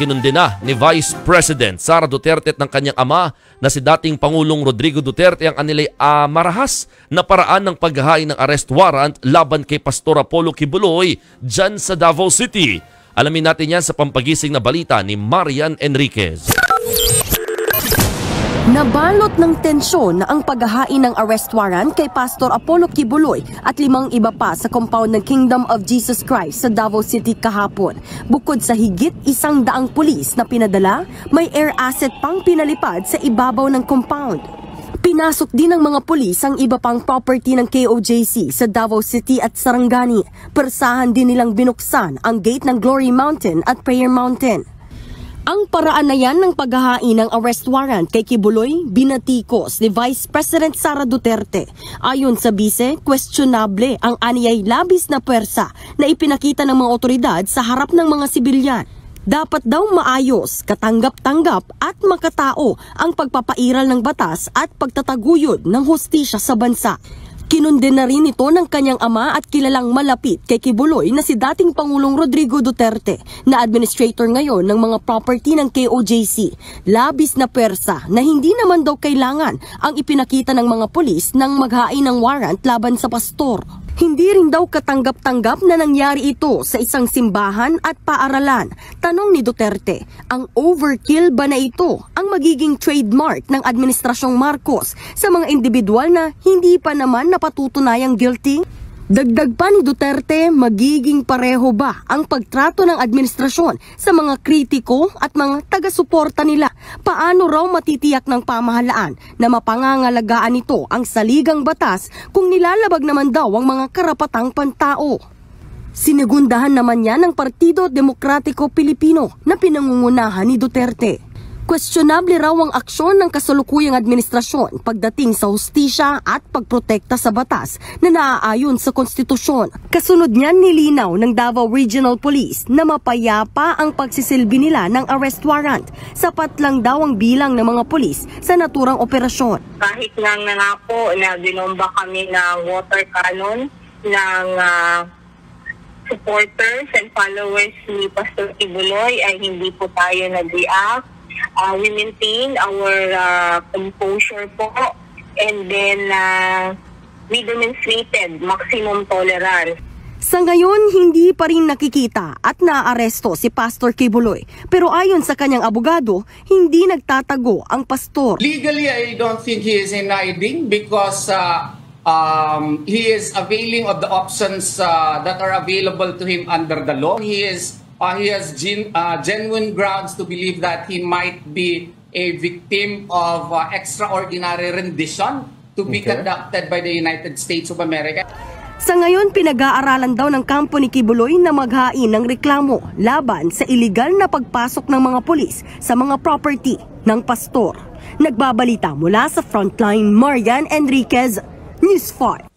Kinundena ni Vice President Sara Duterte at ng kanyang ama na si dating Pangulong Rodrigo Duterte ang anilay marahas na paraan ng paghahain ng arrest warrant laban kay Pastor Apollo Kibuloy dyan sa Davao City. Alamin natin yan sa pampagising na balita ni Marian Enriquez. Nabalot ng tensyon na ang paghahain ng arrest warrant kay Pastor Apollo Kibuloy at 5 iba pa sa compound ng Kingdom of Jesus Christ sa Davao City kahapon. Bukod sa higit 100 pulis na pinadala, may air asset pang pinalipad sa ibabaw ng compound. Pinasok din ng mga pulis ang iba pang property ng KOJC sa Davao City at Sarangani. Persahan din nilang binuksan ang gate ng Glory Mountain at Prayer Mountain. Ang paraan na yan ng paghahain ng arrest warrant kay Kibuloy, binatikos ni Vice President Sara Duterte. Ayon sa bise, questionable ang aniyay labis na pwersa na ipinakita ng mga otoridad sa harap ng mga sibilyan. Dapat daw maayos, katanggap-tanggap at makatao ang pagpapairal ng batas at pagtataguyod ng hustisya sa bansa. Kinundena rin ito ng kanyang ama at kilalang malapit kay Kibuloy na si dating Pangulong Rodrigo Duterte na administrator ngayon ng mga property ng KOJC. Labis na pwersa na hindi naman daw kailangan ang ipinakita ng mga pulis nang maghain ng warrant laban sa pastor. Hindi rin daw katanggap-tanggap na nangyari ito sa isang simbahan at paaralan. Tanong ni Duterte, ang overkill ba na ito ang magiging trademark ng Administrasyong Marcos sa mga individual na hindi pa naman napatutunayang guilty? Dagdag pa ni Duterte, magiging pareho ba ang pagtrato ng administrasyon sa mga kritiko at mga taga-suporta nila? Paano raw matitiyak ng pamahalaan na mapangangalagaan ito ang saligang batas kung nilalabag naman daw ang mga karapatang pantao? Sinigundahan naman yan ng Partido Demokratiko Pilipino na pinangungunahan ni Duterte. Questionable raw ang aksyon ng kasalukuyang administrasyon pagdating sa hustisya at pagprotekta sa batas na naaayon sa konstitusyon. Kasunod niyan nilinaw ng Davao Regional Police na mapayapa ang pagsisilbi nila ng arrest warrant. Sapat lang daw ang bilang ng mga pulis sa naturang operasyon. Kahit lang na po na binomba kami ng water cannon ng supporters and followers ni Pastor Kibuloy ay hindi po tayo nag-react. We maintain our composure po, and then we demonstrated maximum tolerance. Sa ngayon, hindi pa rin nakikita at naaresto si Pastor Kibuloy. Pero ayon sa kanyang abogado, hindi nagtatago ang pastor. Legally, I don't think he is in hiding because he is availing of the options that are available to him under the law. He has genuine grounds to believe that he might be a victim of extraordinary rendition to be conducted by the United States of America. Sa ngayon, pinag-aaralan daw ng kampo ni Kibuloy na maghain ng reklamo laban sa iligal na pagpasok ng mga pulis sa mga property ng pastor. Nagbabalita mula sa Frontline, Marian Enriquez, News 5.